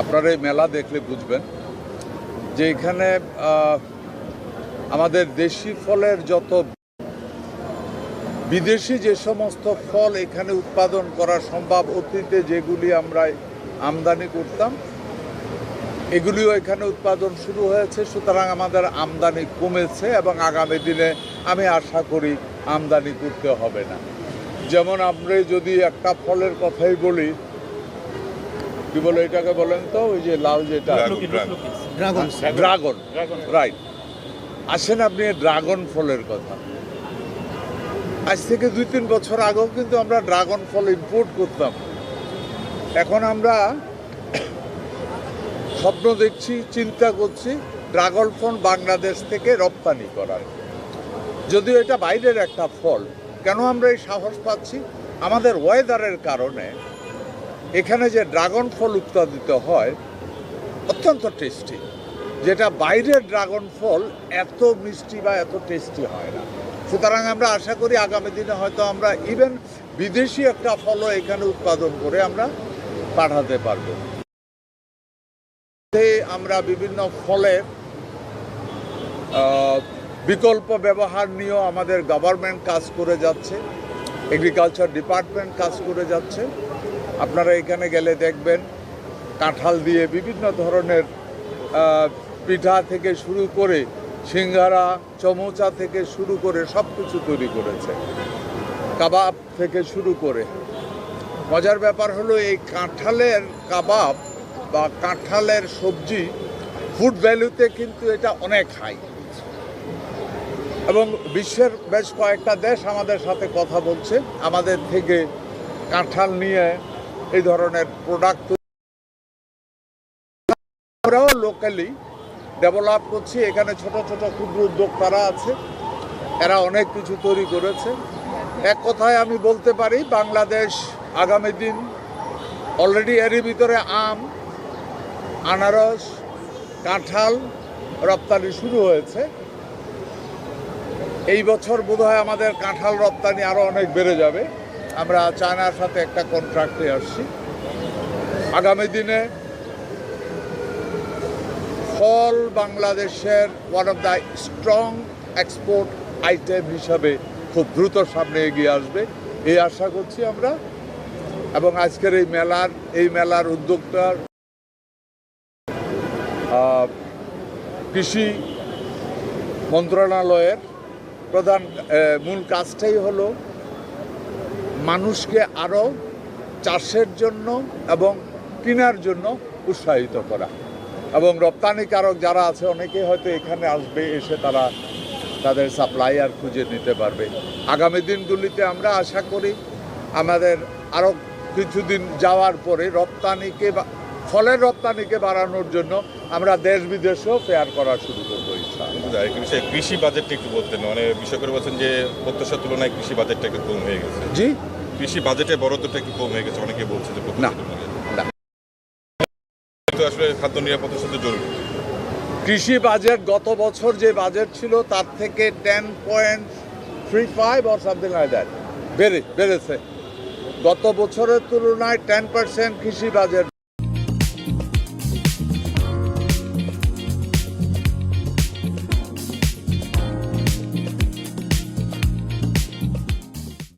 আপনারা এই মেলা দেখলে বুঝবেন যে এখানে আমাদের দেশি ফলের যত বিদেশি যে সমস্ত ফল এখানে উৎপাদন করা সম্ভব, অতীতে যেগুলি আমরা আমদানি করতাম এগুলিও এখানে উৎপাদন শুরু হয়েছে। সুতরাং আমাদের আমদানি কমেছে এবং আগামী দিনে আমি আশা করি আমদানি করতে হবে না। যেমন আমরা যদি একটা ফলের কথাই বলি, কি বলে এটাকে বলেন তো, ওই যে লাল যেটা ড্রাগন, রাইট। আসেন আপনি ড্রাগন ফলের কথা, আজ থেকে 2-3 বছর আগেও কিন্তু আমরা ড্রাগন ফল ইম্পোর্ট করতাম। এখন আমরা স্বপ্ন দেখছি, চিন্তা করছি ড্রাগন ফল বাংলাদেশ থেকে রপ্তানি করার। যদিও এটা বাইরের একটা ফল, কেন আমরা এই সাহস পাচ্ছি? আমাদের ওয়েদারের কারণে এখানে যে ড্রাগন ফল উৎপাদিত হয় অত্যন্ত টেস্টি, যেটা বাইরের ড্রাগন ফল এত মিষ্টি বা এত টেস্টি হয় না। সুতরাং আমরা আশা করি আগামী দিনে হয়তো আমরা ইভেন বিদেশি একটা ফলও এখানে উৎপাদন করে আমরা পাঠাতে পারবো। আমরা বিভিন্ন ফলের বিকল্প ব্যবহার নিয়েও আমাদের গভর্নমেন্ট কাজ করে যাচ্ছে, এগ্রিকালচার ডিপার্টমেন্ট কাজ করে যাচ্ছে। আপনারা এখানে গেলে দেখবেন কাঁঠাল দিয়ে বিভিন্ন ধরনের পিঠা থেকে শুরু করে সিঙ্গারা, চমচা থেকে শুরু করে সব কিছু তৈরি করেছে, কাবাব থেকে শুরু করে। মজার ব্যাপার হলো এই কাঁঠালের কাবাব বা কাঁঠালের সবজি ফুড ভ্যালুতে কিন্তু এটা অনেক হাই, এবং বিশ্বের বেশ কয়েকটা দেশ আমাদের সাথে কথা বলছে আমাদের থেকে কাঁঠাল নিয়ে এই ধরনের প্রোডাক্ট আমরাও লোকালি ডেভেলপ করছি। এখানে ছোট ছোট ক্ষুদ্র উদ্যোক্তারা আছে, এরা অনেক কিছু তৈরি করেছে। এক কথায় আমি বলতে পারি বাংলাদেশ আগামী দিন অলরেডি এরই ভিতরে আম, আনারস, কাঁঠাল রপ্তানি শুরু হয়েছে। এই বছর বোধহয় আমাদের কাঁঠাল রপ্তানি আরও অনেক বেড়ে যাবে। আমরা চায়নার সাথে একটা কন্ট্রাক্টে আসছি। আগামী দিনে ফল বাংলাদেশের one of the strong export item হিসাবে খুব দ্রুত সামনে এগিয়ে আসবে এই আশা করছি আমরা। এবং আজকের এই মেলার উদ্যোক্তার কৃষি মন্ত্রণালয়ের প্রধান মূল কাজটাই হলো মানুষকে আরও চাষের জন্য এবং কেনার জন্য উৎসাহিত করা, এবং রপ্তানিকারক যারা আছে অনেকেই হয়তো এখানে আসবে, এসে তারা তাদের সাপ্লায়ার খুঁজে নিতে পারবে। আগামী দিনগুলিতে আমরা আশা করি আমাদের আরও কিছুদিন যাওয়ার পরে ফলের রপ্তানিকে বাড়ানোর জন্য আমরা দেশ বিদেশেও ফেয়ার করা শুরু করবো ইনশাআল্লাহ। কৃষি বাজেটটা একটু বলতেন, মানে বিষয় করে বলছেন যে প্রত্যাশার তুলনায় কৃষি বাজেটটা একটু কম হয়ে গেছে। জি, কৃষি বাজেটের বরাদ্দটা একটু কম হয়ে গেছে, অনেকে বলছে যে না, আসলে খাদ্য নিরাপত্তার সাথে জরুরি। কৃষি বাজেট গত বছর যে বাজেট ছিল তার থেকে 10.35 or something like that বেড়েছে। গত বছরের তুলনায় 10% কৃষি বাজেট